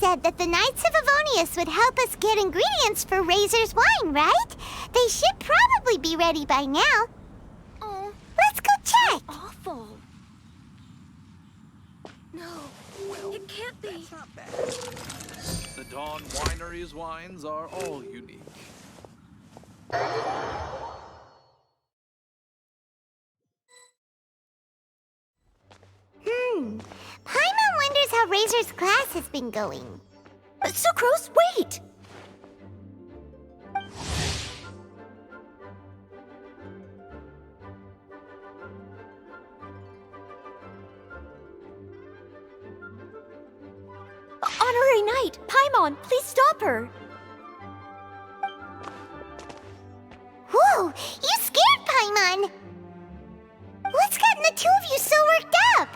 said that the Knights of Avonius would help us get ingredients for Razor's wine, right? They should probably be ready by now. Oh, Let's go check. awful. No, it can't be. That's not bad. The Dawn Winery's wines are all unique. Paimon wonders how Razor's class has been going. Sucrose, wait! Honorary Knight, Paimon, please stop her! Whoa, you scared Paimon! What's gotten the two of you so worked up?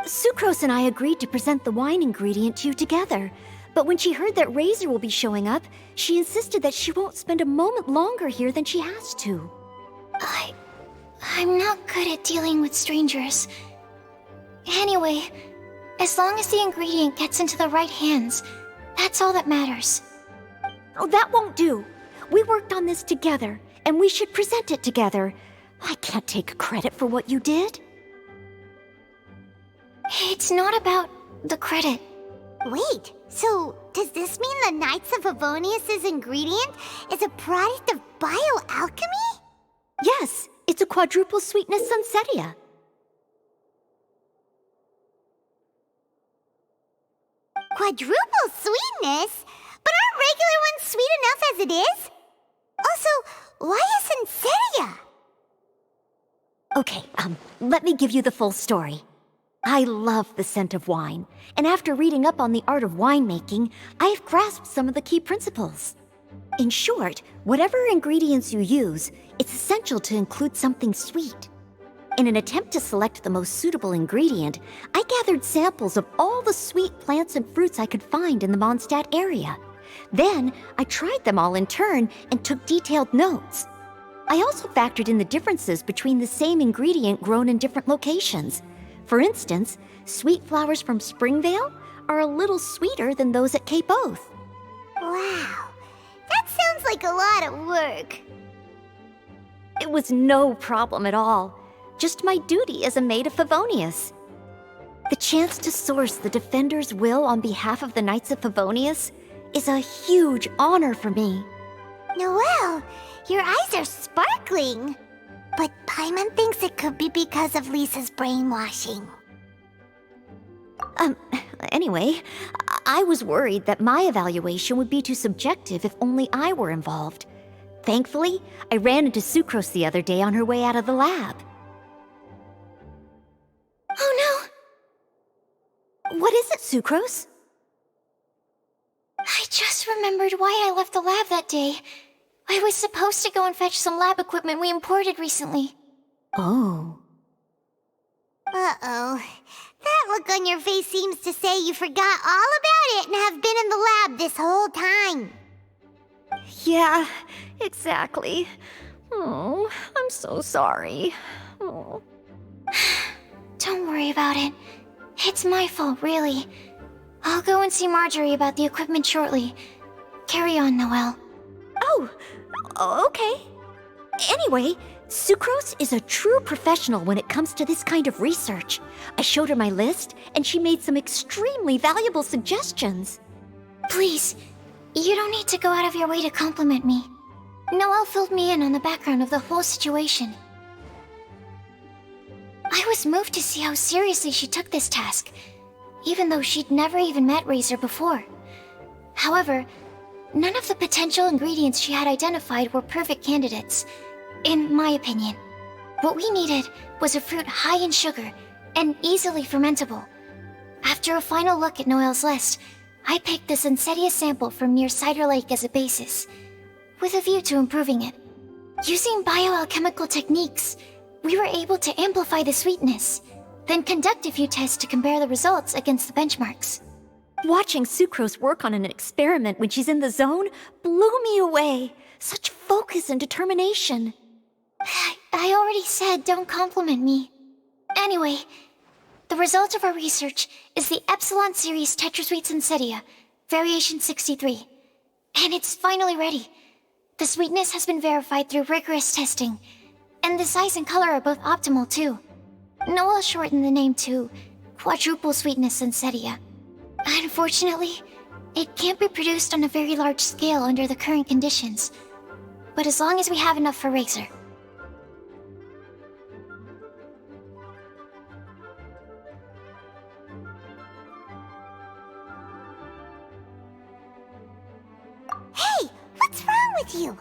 Sucrose and I agreed to present the wine ingredient to you together. But when she heard that Razor will be showing up, she insisted that she won't spend a moment longer here than she has to. I'm not good at dealing with strangers. Anyway, as long as the ingredient gets into the right hands, that's all that matters. Oh, that won't do. We worked on this together, and we should present it together. I can't take credit for what you did. It's not about the credit. Wait, so does this mean the Knights of Avonius' ingredient is a product of bioalchemy? Yes, it's a quadruple sweetness sunsetia. Quadruple sweetness? But aren't regular ones sweet enough as it is? Also, why a sunsetia? Okay, let me give you the full story. I love the scent of wine, and after reading up on the art of winemaking, I've grasped some of the key principles. In short, whatever ingredients you use, it's essential to include something sweet. In an attempt to select the most suitable ingredient, I gathered samples of all the sweet plants and fruits I could find in the Mondstadt area. Then, I tried them all in turn and took detailed notes. I also factored in the differences between the same ingredient grown in different locations. For instance, sweet flowers from Springvale are a little sweeter than those at Cape Oath. Wow, that sounds like a lot of work. It was no problem at all. Just my duty as a maid of Favonius. The chance to source the Defender's will on behalf of the Knights of Favonius is a huge honor for me. Noelle, your eyes are sparkling. But Paimon thinks it could be because of Lisa's brainwashing. Anyway, I was worried that my evaluation would be too subjective if only I were involved. Thankfully, I ran into Sucrose the other day on her way out of the lab. Oh no! What is it, Sucrose? I just remembered why I left the lab that day. I was supposed to go and fetch some lab equipment we imported recently. Oh. Uh-oh. That look on your face seems to say you forgot all about it and have been in the lab this whole time. Yeah, exactly. Oh, I'm so sorry. Oh. Don't worry about it. It's my fault, really. I'll go and see Marjorie about the equipment shortly. Carry on, Noelle. Oh, okay. Anyway, Sucrose is a true professional when it comes to this kind of research. I showed her my list, and she made some extremely valuable suggestions. Please, you don't need to go out of your way to compliment me. Noelle filled me in on the background of the whole situation. I was moved to see how seriously she took this task, even though she'd never even met Razor before. However, none of the potential ingredients she had identified were perfect candidates, in my opinion. What we needed was a fruit high in sugar and easily fermentable. After a final look at Noelle's list, I picked the Sunsetia sample from near Cider Lake as a basis, with a view to improving it. Using bioalchemical techniques, we were able to amplify the sweetness, then conduct a few tests to compare the results against the benchmarks. Watching Sucrose work on an experiment when she's in the zone blew me away. Such focus and determination. I already said don't compliment me. Anyway, The result of our research is the Epsilon Series Tetrasweet Sensetia, Variation 63. And it's finally ready. The sweetness has been verified through rigorous testing, and the size and color are both optimal too. Noel shortened the name to Quadruple Sweetness Sensetia. Unfortunately, it can't be produced on a very large scale under the current conditions, but as long as we have enough for Razor. Hey, what's wrong with you?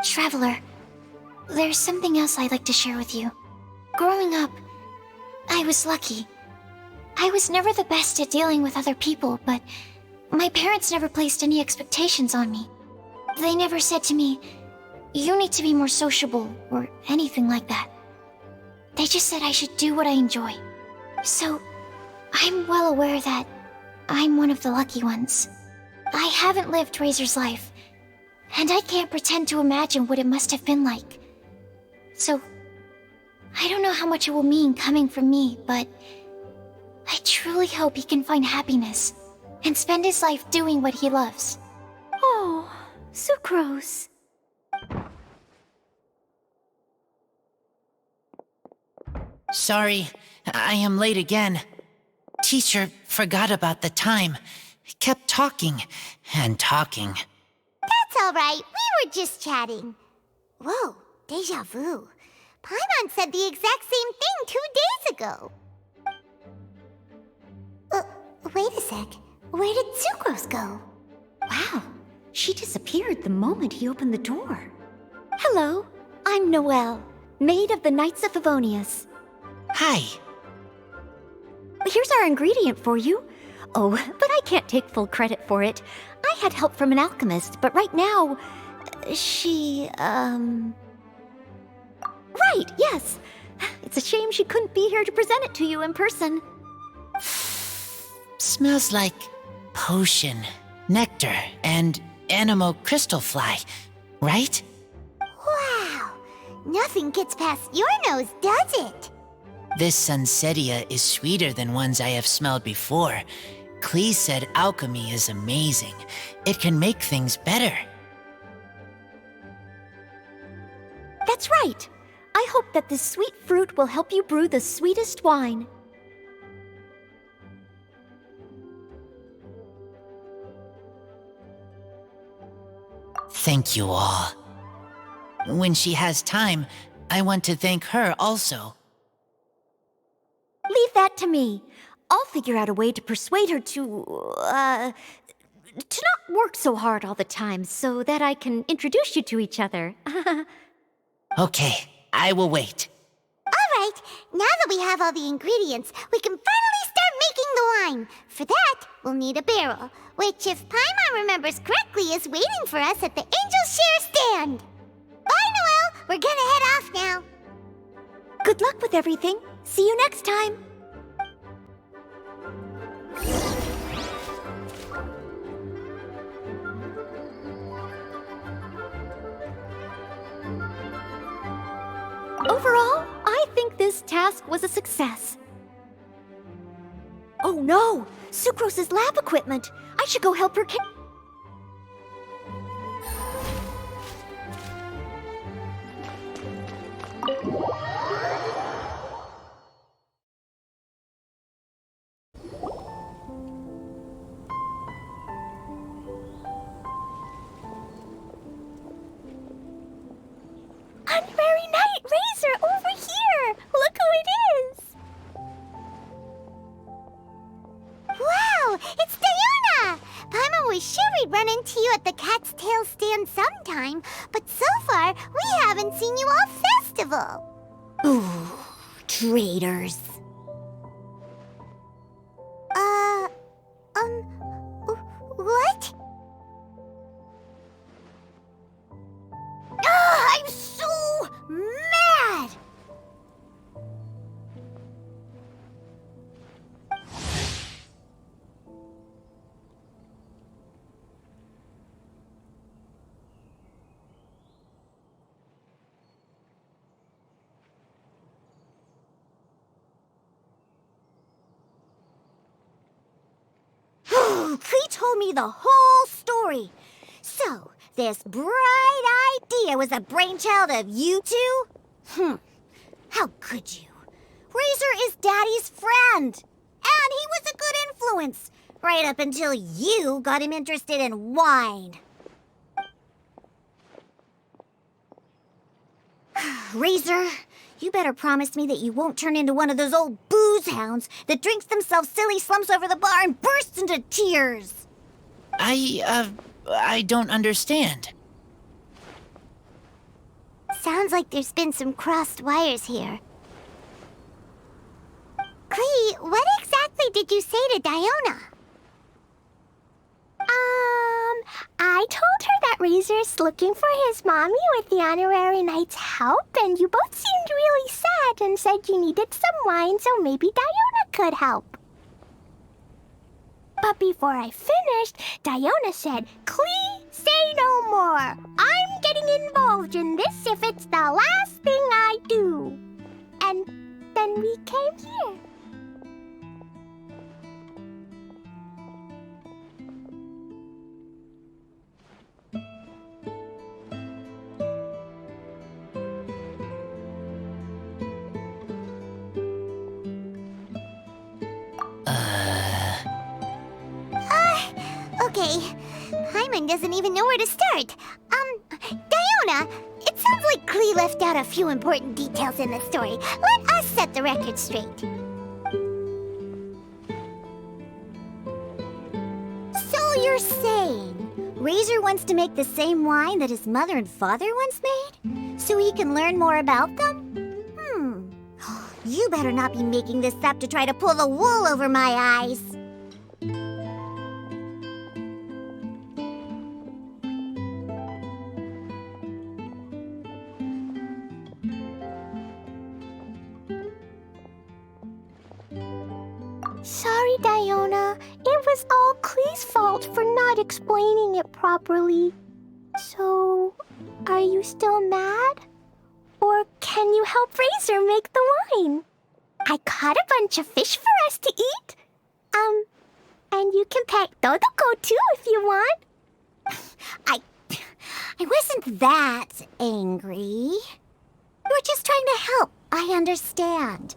Traveler, there's something else I'd like to share with you. Growing up, I was lucky. I was never the best at dealing with other people, but my parents never placed any expectations on me. They never said to me, "You need to be more sociable," or anything like that. They just said I should do what I enjoy. So, I'm well aware that I'm one of the lucky ones. I haven't lived Razor's life, and I can't pretend to imagine what it must have been like. So, I don't know how much it will mean coming from me, but I truly hope he can find happiness and spend his life doing what he loves. Oh, Sucrose. Sorry, I am late again. Teacher forgot about the time. Kept talking and talking. That's all right. We were just chatting. Whoa, deja vu. Paimon said the exact same thing 2 days ago. Wait a sec. Where did Sucrose go? Wow, she disappeared the moment he opened the door. Hello, I'm Noelle, maid of the Knights of Favonius. Hi. Here's our ingredient for you. Oh, but I can't take full credit for it. I had help from an alchemist, but right now, she, Right, yes. It's a shame she couldn't be here to present it to you in person. Smells like potion, nectar, and anemo crystal fly, right? Wow. Nothing gets past your nose, does it? This Sunsetia is sweeter than ones I have smelled before. Clee said alchemy is amazing. It can make things better. That's right. I hope that this sweet fruit will help you brew the sweetest wine. Thank you all. When she has time, I want to thank her also. Leave that to me. I'll figure out a way to persuade her to not work so hard all the time so that I can introduce you to each other. Okay, I will wait. All right. Now that we have all the ingredients, we can finally start making the wine. For that, we'll need a barrel, which, if Paimon remembers correctly, is waiting for us at the Angel Share stand. Bye, Noelle. We're gonna head off now. Good luck with everything. See you next time. Overall, I think this task was a success. Oh no! Sucrose's lab equipment! I should go help her Honorary Knight Razor over here! Look who it is! Wow, it's Diana! Paimon was sure we'd run into you at the Cat's Tail stand sometime, but so far, we haven't seen you all festival. Ooh, traitors. What? Ah, I'm so mad! Klee told me the whole story. So, this bright idea was a brainchild of you two? How could you? Razor is Daddy's friend. And he was a good influence. Right up until you got him interested in wine. Razor, you better promise me that you won't turn into one of those old booze hounds that drinks themselves silly, slumps over the bar, and bursts into tears. I don't understand. Sounds like there's been some crossed wires here. Klee, what exactly did you say to Diona? I told her that Razor's looking for his mommy with the honorary knight's help, and you both seemed really sad and said you needed some wine, so maybe Diona could help. But before I finished, Diona said, "Klee, say no more. I'm getting involved in this if it's the last thing I do." And then we came here. Okay, Paimon doesn't even know where to start. Diona, it sounds like Klee left out a few important details in the story. Let us set the record straight. So you're saying Razor wants to make the same wine that his mother and father once made? So he can learn more about them? You better not be making this up to try to pull the wool over my eyes. Sorry, Diona. It was all Klee's fault for not explaining it properly. So, are you still mad? Or can you help Razor make the wine? I caught a bunch of fish for us to eat. And you can pet Dodoko too if you want. I wasn't that angry. You were just trying to help. I understand.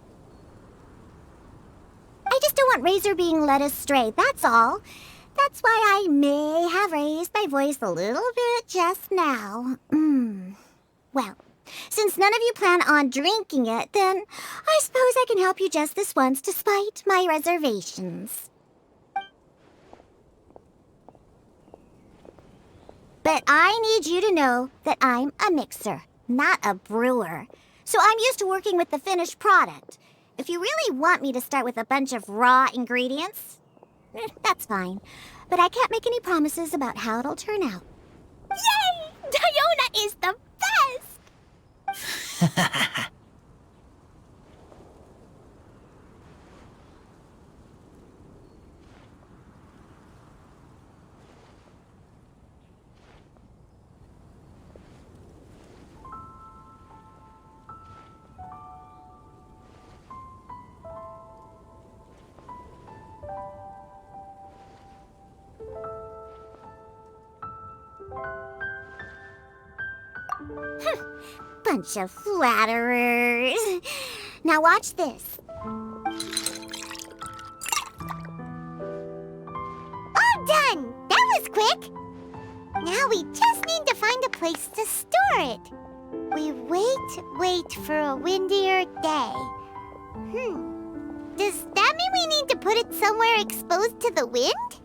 I just don't want Razor being led astray, that's all. That's why I may have raised my voice a little bit just now. Well, since none of you plan on drinking it, then I suppose I can help you just this once despite my reservations. But I need you to know that I'm a mixer, not a brewer. So I'm used to working with the finished product. If you really want me to start with a bunch of raw ingredients, that's fine. But I can't make any promises about how it'll turn out. Yay! Diona is the best! Bunch of flatterers. Now watch this. All done! That was quick! Now we just need to find a place to store it. We wait for a windier day. Does that mean we need to put it somewhere exposed to the wind?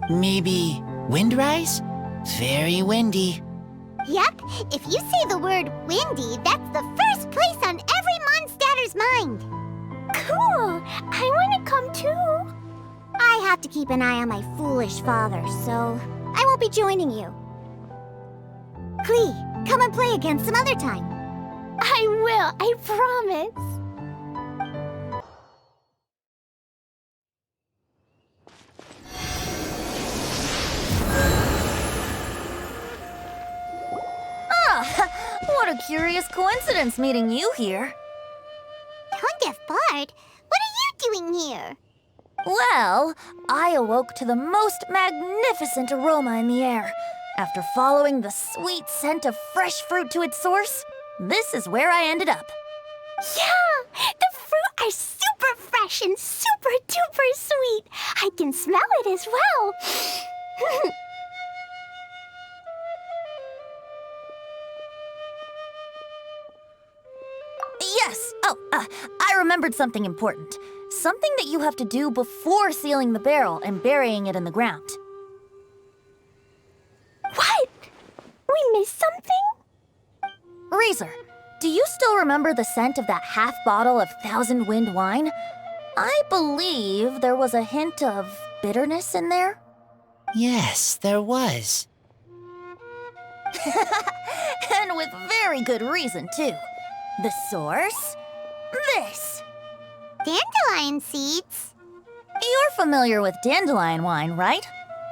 Maybe windrise? Very windy. Yep, if you say the word windy, that's the first place on every Mondstatter's mind. Cool! I want to come too. I have to keep an eye on my foolish father, so I won't be joining you. Klee, come and play again some other time. I will, I promise. What a curious coincidence meeting you here. Don't get bored. What are you doing here? Well, I awoke to the most magnificent aroma in the air. After following the sweet scent of fresh fruit to its source, this is where I ended up. Yeah, the fruit are super fresh and super duper sweet. I can smell it as well. Yes. Oh, I remembered something important. Something that you have to do before sealing the barrel and burying it in the ground. What? We missed something? Razor, do you still remember the scent of that half bottle of Thousand Wind wine? I believe there was a hint of bitterness in there. Yes, there was. And with very good reason, too. The source? This. Dandelion seeds? You're familiar with dandelion wine, right?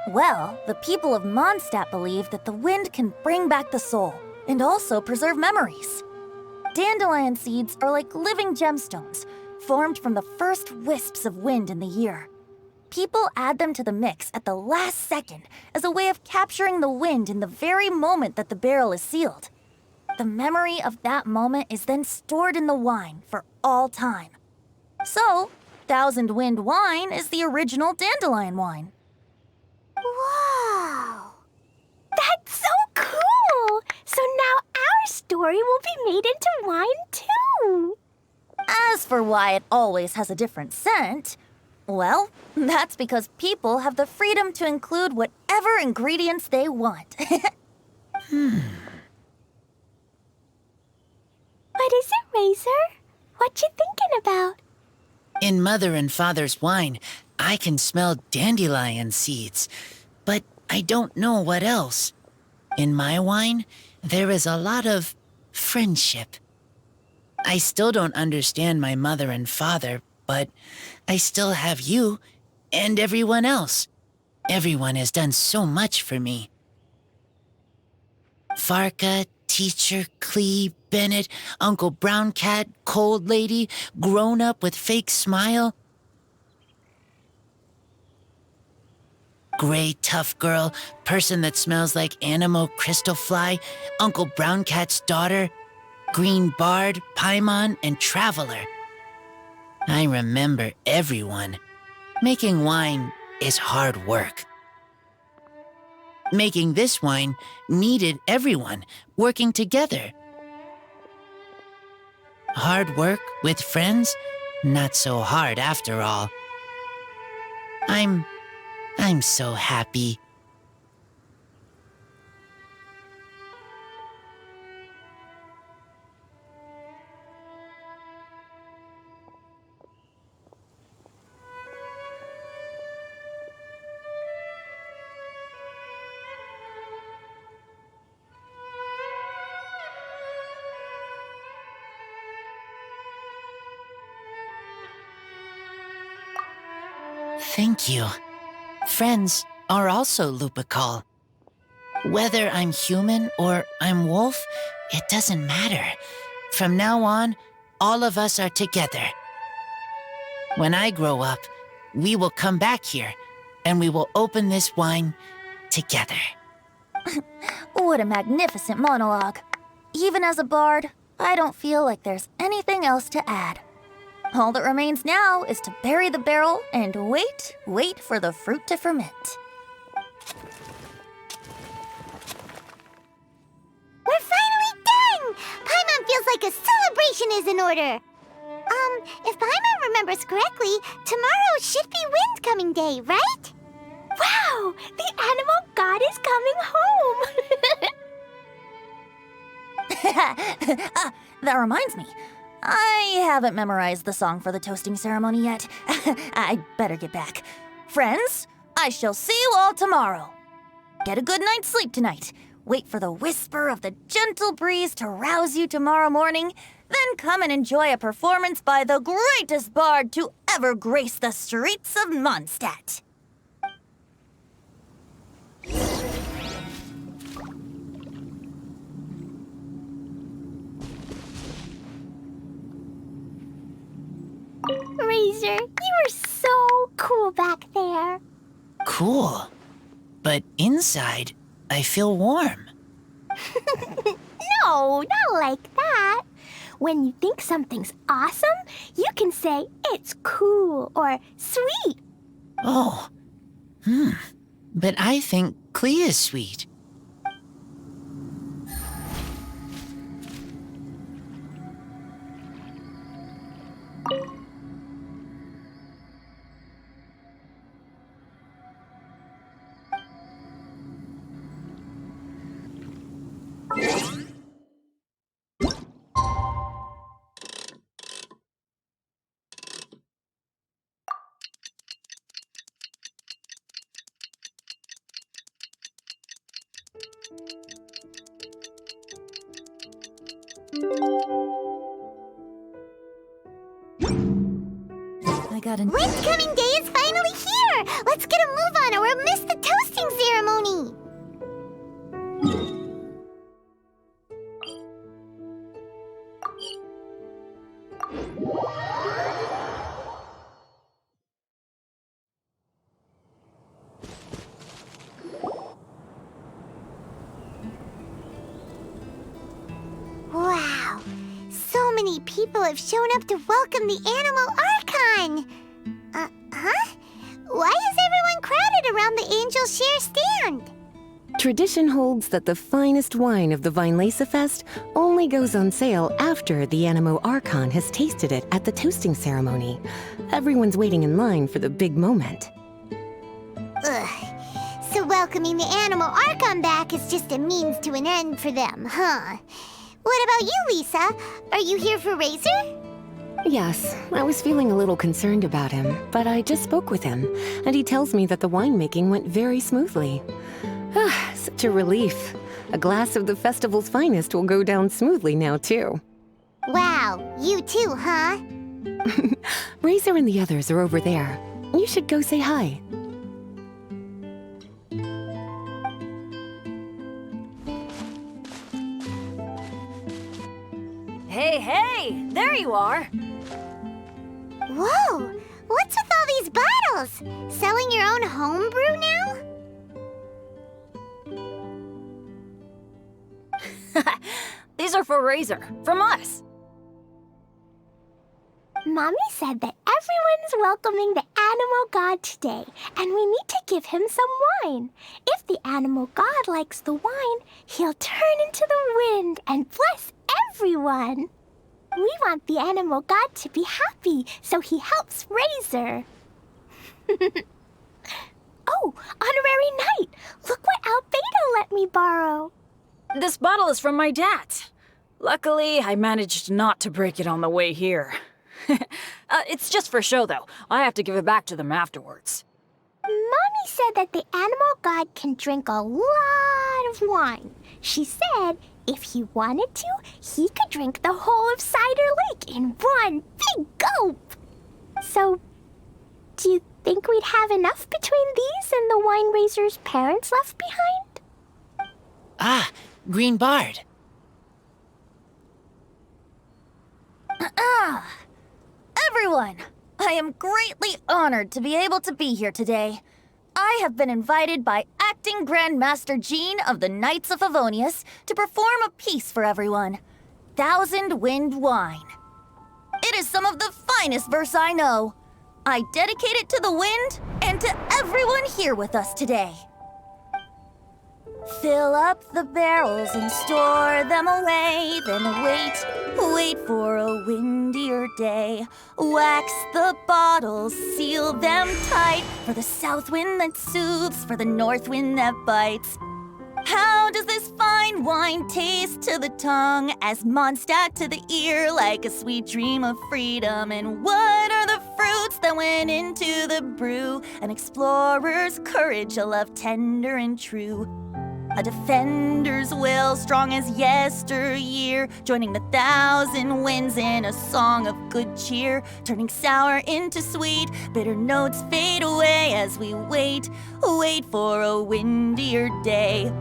Well, the people of Mondstadt believe that the wind can bring back the soul and also preserve memories. Dandelion seeds are like living gemstones, formed from the first wisps of wind in the year. People add them to the mix at the last second as a way of capturing the wind in the very moment that the barrel is sealed. The memory of that moment is then stored in the wine for all time. So, Thousand Wind wine is the original dandelion wine. Wow! That's so cool! So now our story will be made into wine too. As for why it always has a different scent, well, that's because people have the freedom to include whatever ingredients they want. What is it, Razor? What you thinking about? In Mother and Father's wine, I can smell dandelion seeds, but I don't know what else. In my wine, there is a lot of friendship. I still don't understand my mother and father, but I still have you and everyone else. Everyone has done so much for me. Farka, Teacher, Clee, Bennett, Uncle Brown Cat, Cold Lady, Grown Up with Fake Smile. Gray Tough Girl, Person that Smells like Animo Crystal Fly, Uncle Brown Cat's Daughter, Green Bard, Paimon, and Traveler. I remember everyone. Making wine is hard work. Making this wine needed everyone working together. Hard work with friends? Not so hard after all. I'm so happy. Thank you. Friends are also Lupical. Whether I'm human or I'm wolf, it doesn't matter. From now on, all of us are together. When I grow up, we will come back here, and we will open this wine together. What a magnificent monologue. Even as a bard, I don't feel like there's anything else to add. All that remains now is to bury the barrel and wait for the fruit to ferment. We're finally done! Paimon feels like a celebration is in order. If Paimon remembers correctly, tomorrow should be Wind-coming day, right? Wow! The animal god is coming home! That reminds me. I haven't memorized the song for the toasting ceremony yet. I'd better get back. Friends, I shall see you all tomorrow. Get a good night's sleep tonight. Wait for the whisper of the gentle breeze to rouse you tomorrow morning. Then come and enjoy a performance by the greatest bard to ever grace the streets of Mondstadt. Razor, you were so cool back there. Cool. But inside, I feel warm. No, not like that. When you think something's awesome, you can say it's cool or sweet. Oh. But I think Klee is sweet. I got an... Windcoming Day is finally here! Let's get a move on or we'll miss the toasting ceremony! Wow! So many people have shown up to welcome the Animal Archon! Huh? Why is everyone crowded around the Angel Share stand? Tradition holds that the finest wine of the Weinlesefest only goes on sale after the Animo Archon has tasted it at the toasting ceremony. Everyone's waiting in line for the big moment. Ugh. So welcoming the Animal Archon back is just a means to an end for them, huh? What about you, Lisa? Are you here for Razor? Yes, I was feeling a little concerned about him, but I just spoke with him, and he tells me that the winemaking went very smoothly. Such a relief. A glass of the festival's finest will go down smoothly now, too. Wow, you too, huh? Razor and the others are over there. You should go say hi. Hey! There you are! Whoa! What's with all these bottles? Selling your own homebrew now? These are for Razor, from us. Mommy said that everyone's welcoming the Animal God today, and we need to give him some wine. If the Animal God likes the wine, he'll turn into the wind and bless everyone. We want the Animal God to be happy, so he helps Razor. Oh, Honorary Knight! Look what Albedo let me borrow. This bottle is from my dad. Luckily, I managed not to break it on the way here. It's just for show, though. I have to give it back to them afterwards. Mommy said that the Animal God can drink a lot of wine. She said if he wanted to, he could drink the whole of Cider Lake in one big gulp. So, do you think we'd have enough between these and the wine raiser's parents left behind? Ah, Green Bard. Everyone, I am greatly honored to be able to be here today. I have been invited by Acting Grand Master Jean of the Knights of Favonius to perform a piece for everyone, Thousand Wind Wine. It is some of the finest verse I know. I dedicate it to the wind and to everyone here with us today. Fill up the barrels and store them away, then wait for a windier day. Wax the bottles, seal them tight, for the south wind that soothes, for the north wind that bites. How does this fine wine taste to the tongue, as Mondstadt to the ear, like a sweet dream of freedom? And what are the fruits that went into the brew? An explorer's courage, a love tender and true. A defender's will, strong as yesteryear, joining the thousand winds in a song of good cheer, turning sour into sweet, bitter notes fade away as we wait for a windier day.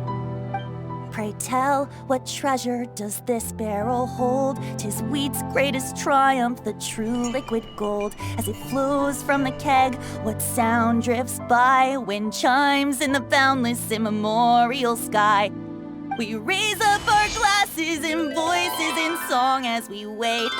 Pray tell, what treasure does this barrel hold? 'Tis wheat's greatest triumph, the true liquid gold. As it flows from the keg, what sound drifts by? Wind chimes in the boundless immemorial sky. We raise up our glasses and voices in song as we wait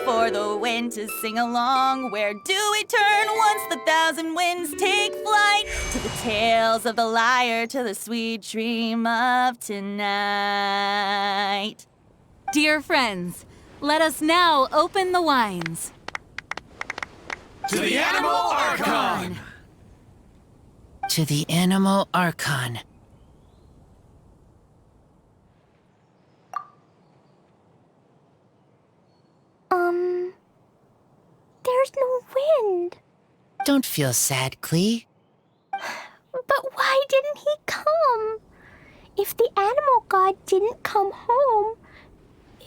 for the wind to sing along. Where do we turn once the thousand winds take flight? To the tales of the lyre, to the sweet dream of tonight. Dear friends, let us now open the wines. To the Animal Archon! To the Animal Archon. There's no wind. Don't feel sad, Clee. But why didn't he come? If the animal god didn't come home,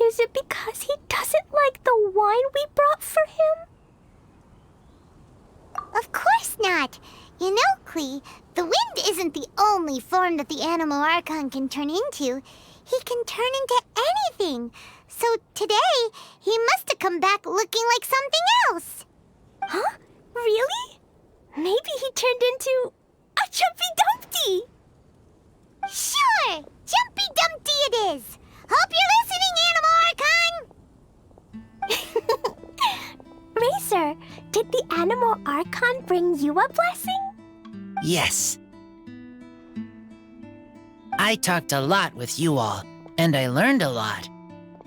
is it because he doesn't like the wine we brought for him? Of course not. You know, Clee, the wind isn't the only form that the Animal Archon can turn into. He can turn into anything. So today, he must have come back looking like something else. Huh? Really? Maybe he turned into a Jumpy Dumpty. Sure, Jumpy Dumpty it is. Hope you're listening, Animal Archon. Racer, did the Animal Archon bring you a blessing? Yes. I talked a lot with you all, and I learned a lot.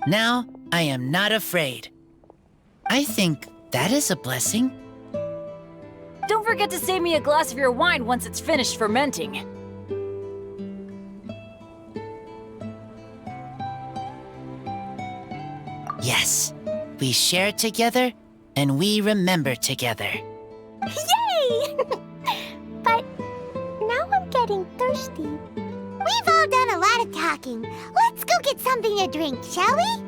Now, I am not afraid. I think that is a blessing. Don't forget to save me a glass of your wine once it's finished fermenting. Yes, we share together, and we remember together. Yay! But now I'm getting thirsty. We've all done a lot of talking. Let's go get something to drink, shall we?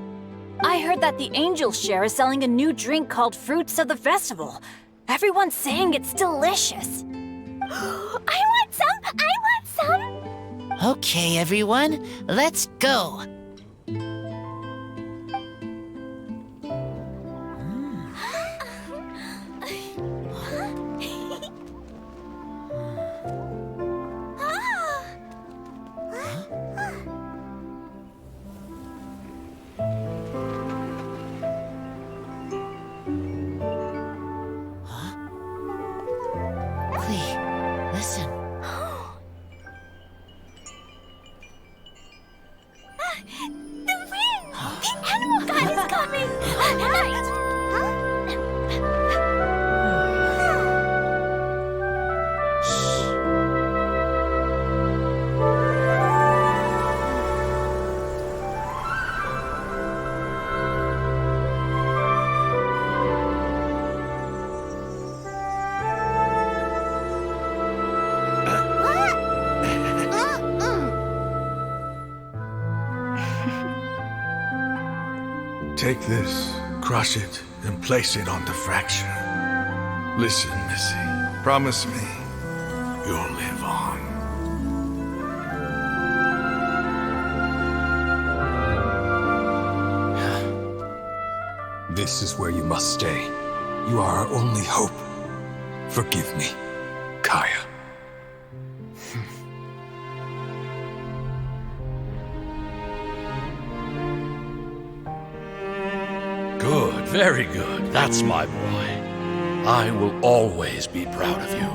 I heard that the Angels Share is selling a new drink called Fruits of the Festival. Everyone's saying it's delicious. I want some! I want some! Okay, everyone, let's go. Clee, listen. The wind! The animal god is coming! Right! Take this, crush it, and place it on the fracture. Listen, Missy, promise me you'll live on. This is where you must stay. You are our only hope. Forgive me, Kaya. Good, very good. That's my boy. I will always be proud of you.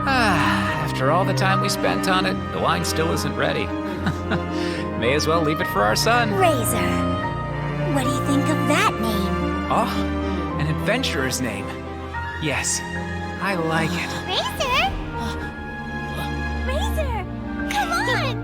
After all the time we spent on it, the wine still isn't ready. May as well leave it for our son. Razor. What do you think of that name? Oh, an adventurer's name. Yes, I like it. Racer? Razor! Come on!